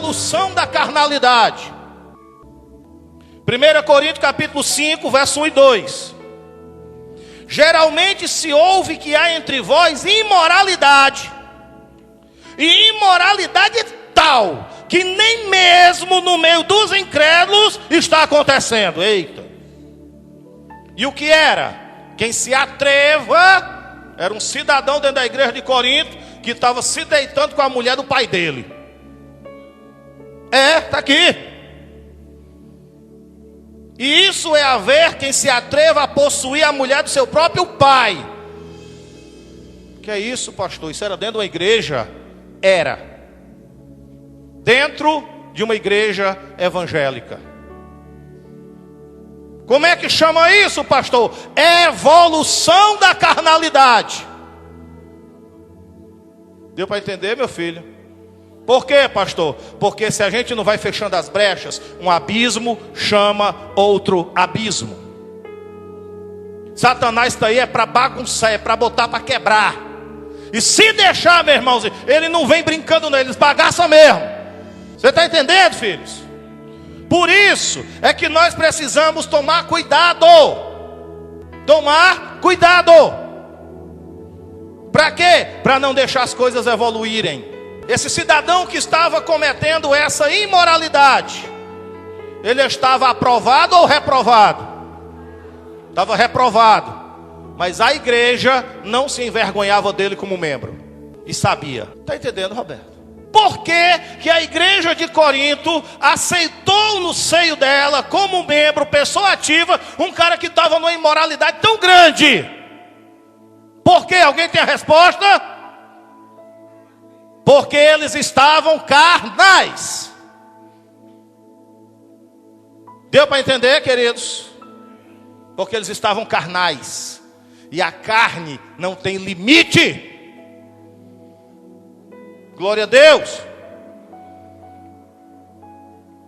evolução da carnalidade. 1 Coríntios capítulo 5, verso 1 e 2. Geralmente se ouve que há entre vós imoralidade. E imoralidade tal que nem mesmo no meio dos incrédulos está acontecendo. Eita! E o que era? Quem se atreva era um cidadão dentro da igreja de Corinto que estava se deitando com a mulher do pai dele. Está aqui. E isso é haver quem se atreva a possuir a mulher do seu próprio pai. Que é isso, pastor? Isso era dentro de uma igreja? Era. Dentro de uma igreja evangélica. Como é que chama isso, pastor? Evolução da carnalidade. Deu para entender, meu filho? Por quê, pastor? Porque se a gente não vai fechando as brechas, um abismo chama outro abismo. Satanás está aí para bagunçar, é para botar para quebrar. E se deixar, meu irmãozinho, ele não vem brincando não, ele bagaça mesmo. Você está entendendo, filhos? Por isso é que nós precisamos tomar cuidado. Tomar cuidado. Para quê? Para não deixar as coisas evoluírem. Esse cidadão que estava cometendo essa imoralidade, ele estava aprovado ou reprovado? Estava reprovado. Mas a igreja não se envergonhava dele como membro. E sabia. Está entendendo, Roberto? Por que a igreja de Corinto aceitou no seio dela, como membro, pessoa ativa, um cara que estava numa imoralidade tão grande? Por quê? Alguém tem a resposta? Porque eles estavam carnais. Deu para entender, queridos? Porque eles estavam carnais. E a carne não tem limite. Glória a Deus.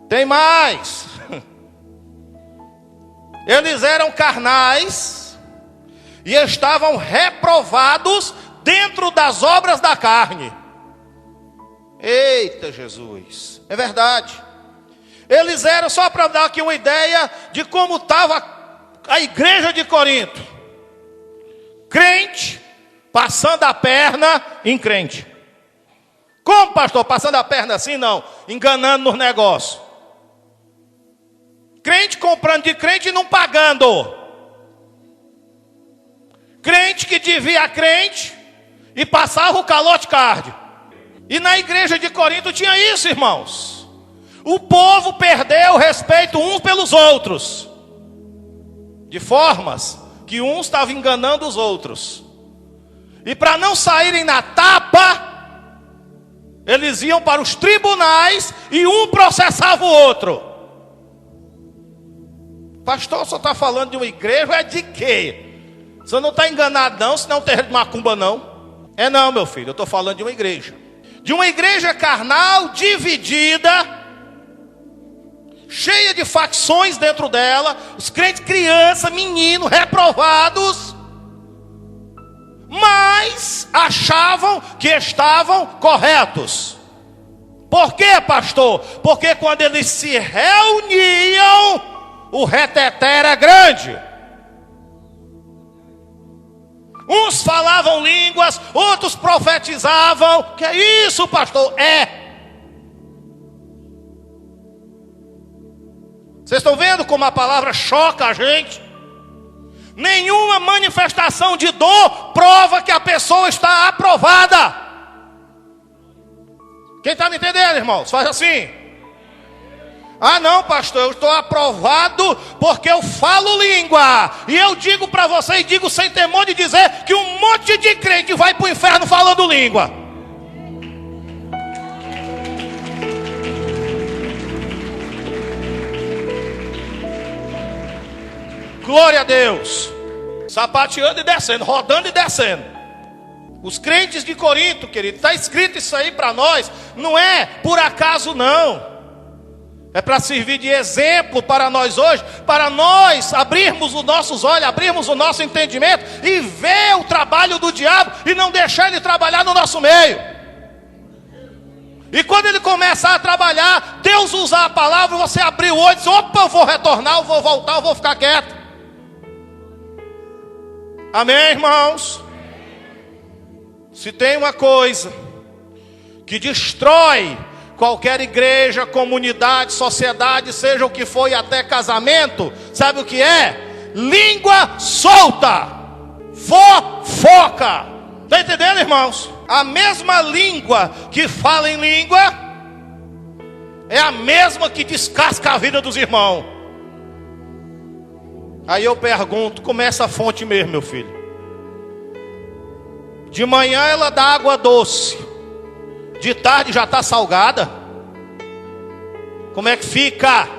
Tem mais. Eles eram carnais e estavam reprovados dentro das obras da carne. Eita Jesus, é verdade. Eles eram, só para dar aqui uma ideia de como estava a igreja de Corinto. Crente passando a perna em crente. Como, pastor? Passando a perna assim? Não, enganando nos negócios. Crente comprando de crente e não pagando. Crente que devia a crente e passava o calote card. E na igreja de Corinto tinha isso, irmãos. O povo perdeu o respeito uns pelos outros, de formas que uns estavam enganando os outros. E para não saírem na tapa, eles iam para os tribunais e um processava o outro. Pastor, só está falando de uma igreja, é de quê? Você não está enganado não, senão não tem de macumba não. É não, meu filho, eu estou falando de uma igreja. De uma igreja carnal, dividida, cheia de facções dentro dela, os crentes crianças, meninos, reprovados, mas achavam que estavam corretos. Por quê, pastor? Porque quando eles se reuniam, o reteté era grande. Uns falavam línguas, outros profetizavam. Que é isso, pastor? Vocês estão vendo como a palavra choca a gente? Nenhuma manifestação de dor prova que a pessoa está aprovada. Quem está me entendendo, irmãos? Faz assim. Ah não, pastor, eu estou aprovado porque eu falo língua. E eu digo para você, e digo sem temor de dizer, que um monte de crente vai para o inferno falando língua. Glória a Deus. Sapateando e descendo, rodando e descendo. Os crentes de Corinto, querido, está escrito isso aí para nós. Não é por acaso não. É para servir de exemplo para nós hoje, para nós abrirmos os nossos olhos, abrirmos o nosso entendimento e ver o trabalho do diabo e não deixar ele trabalhar no nosso meio. E quando ele começar a trabalhar, Deus usar a palavra, você abrir o olho e dizer: opa, eu vou retornar, eu vou voltar, eu vou ficar quieto. Amém, irmãos? Se tem uma coisa que destrói qualquer igreja, comunidade, sociedade, seja o que for, e até casamento, sabe o que é? Língua solta, fofoca. Está entendendo, irmãos? A mesma língua que fala em língua é a mesma que descasca a vida dos irmãos. Aí eu pergunto: como é essa fonte mesmo, meu filho? De manhã ela dá água doce, de tarde já está salgada. Como é que fica?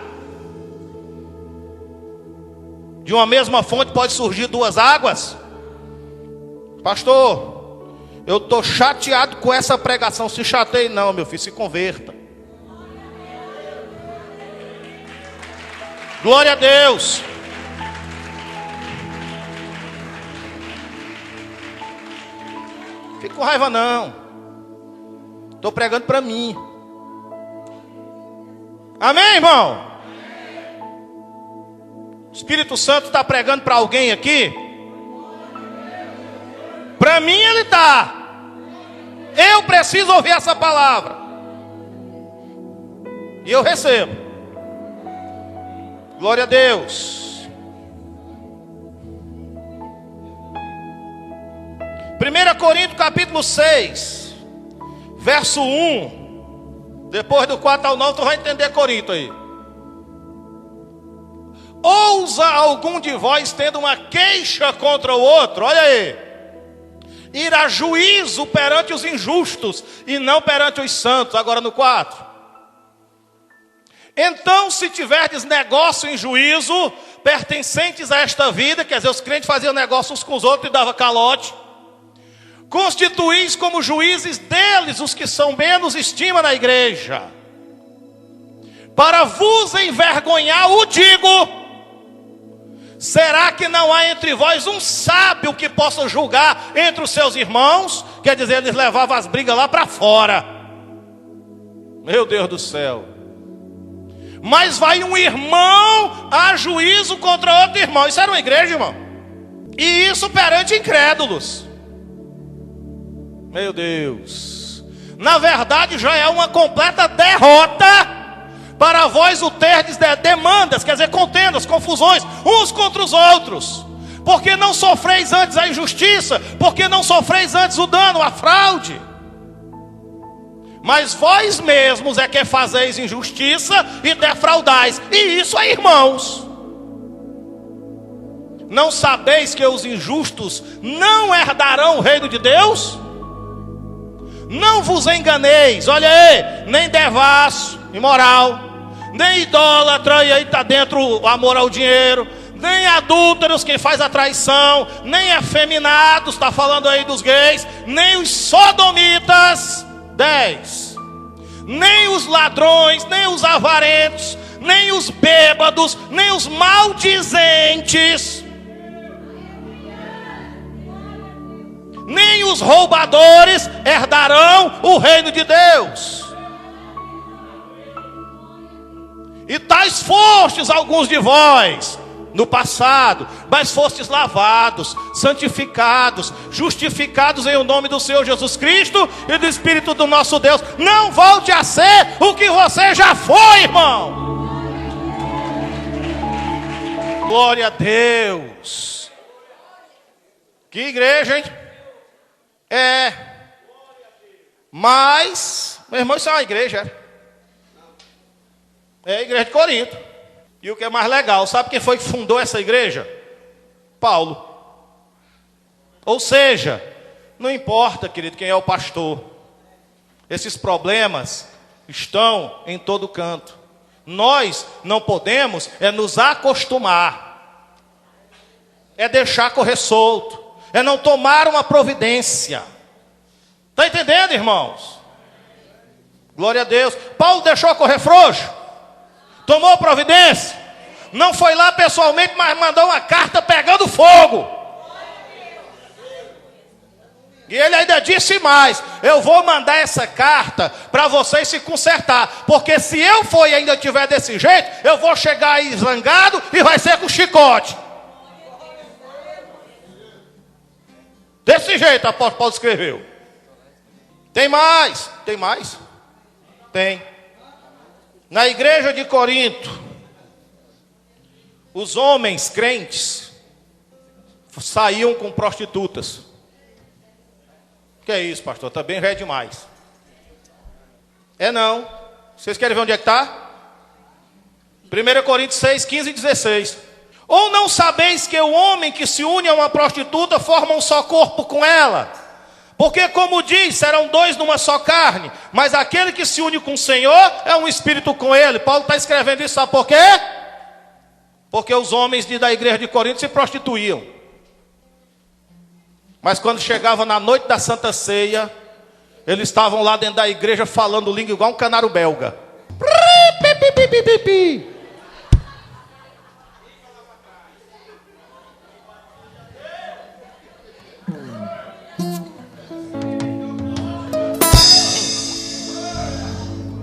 De uma mesma fonte pode surgir duas águas? Pastor, eu estou chateado com essa pregação. Se chateie não, meu filho, se converta. Glória a Deus. Fico com raiva não. Estou pregando para mim. Amém, irmão? O Espírito Santo está pregando para alguém aqui? Para mim ele está. Eu preciso ouvir essa palavra. E eu recebo. Glória a Deus. 1 Coríntios capítulo 6, verso 1. Depois do 4 ao 9 tu vai entender Corinto aí. Ousa algum de vós, tendo uma queixa contra o outro, olha aí, ir a juízo perante os injustos e não perante os santos. Agora no 4. Então, se tiverdes negócio em juízo, pertencentes a esta vida, quer dizer, os crentes faziam negócios com os outros e davam calote, constituís como juízes deles os que são menos estima na igreja. Para vos envergonhar, o digo: será que não há entre vós um sábio que possa julgar entre os seus irmãos? Quer dizer, eles levavam as brigas lá para fora. Meu Deus do céu. Mas vai um irmão a juízo contra outro irmão. Isso era uma igreja, irmão. E isso perante incrédulos. Meu Deus. Na verdade já é uma completa derrota para vós o terdes demandas, quer dizer, contendas, confusões, uns contra os outros. Porque não sofreis antes a injustiça, porque não sofreis antes o dano, a fraude. Mas vós mesmos é que fazeis injustiça e defraudais. E isso é irmãos. Não sabeis que os injustos não herdarão o reino de Deus? Não vos enganeis, olha aí, nem devasso, imoral, nem idólatra, e aí está dentro o amor ao dinheiro, nem adúlteros, quem faz a traição, nem efeminados, está falando aí dos gays, nem os sodomitas, 10, nem os ladrões, nem os avarentos, nem os bêbados, nem os maldizentes, nem os roubadores herdarão o reino de Deus. E tais fostes alguns de vós no passado, mas fostes lavados, santificados, justificados em o nome do Senhor Jesus Cristo e do Espírito do nosso Deus. Não volte a ser o que você já foi, irmão. Glória a Deus. Que igreja, hein? Mas, meu irmão, isso é uma igreja. É a igreja de Corinto. E o que é mais legal, sabe quem foi que fundou essa igreja? Paulo. Ou seja, não importa, querido, quem é o pastor. Esses problemas estão em todo canto. Nós não podemos nos acostumar. É deixar correr solto. É não tomar uma providência. Está entendendo, irmãos? Glória a Deus. Paulo deixou correr frouxo? Tomou providência? Não foi lá pessoalmente, mas mandou uma carta pegando fogo. E ele ainda disse mais: eu vou mandar essa carta para vocês se consertar, porque se eu for e ainda tiver desse jeito, eu vou chegar aí zangado e vai ser com chicote. Desse jeito o apóstolo Paulo escreveu. Tem mais? Tem mais? Tem. Na igreja de Corinto, os homens crentes saíam com prostitutas. Que é isso, pastor? Também já é demais. É não. Vocês querem ver onde é que está? 1 Coríntios 6, 15 e 16. Ou não sabeis que o homem que se une a uma prostituta forma um só corpo com ela? Porque como diz, serão dois numa só carne. Mas aquele que se une com o Senhor é um espírito com ele. Paulo está escrevendo isso, sabe por quê? Porque os homens da igreja de Corinto se prostituíam. Mas quando chegava na noite da Santa Ceia, eles estavam lá dentro da igreja falando língua igual um canário belga.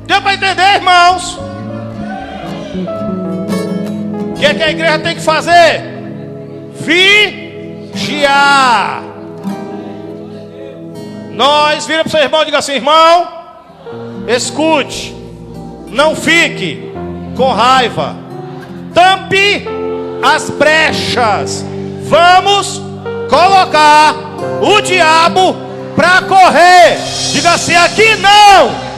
Deu para entender, irmãos? O que a igreja tem que fazer? Vigiar. Nós, vira para o seu irmão e diga assim: irmão, escute, não fique com raiva, tampe as brechas, vamos colocar o diabo para correr. Diga assim: aqui não.